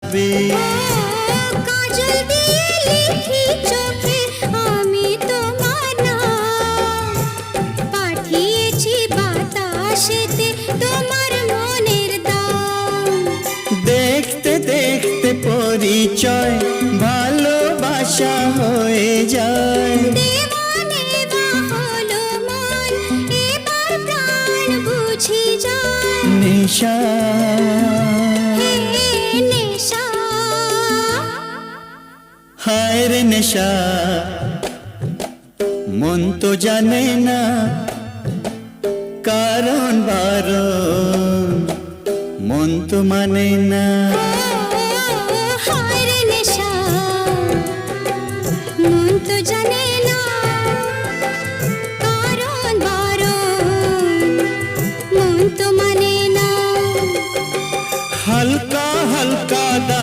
ভাবি। কাজল দিয়ে লিখি চোখে আমি তোমার নাম, পাঠিয়েছি বাতাসেতে তোমার মনের দাম। দেখতে দেখতে পরিচয় ভালোবাসা হয়ে যায়। দেওয়ানে বা হলো মন, এবার প্রাণ বুঝি যায়। নেশা হে নেশা, হায় রে নেশা, মন তো জানে না কারণ বারণ, মন তো মানে না।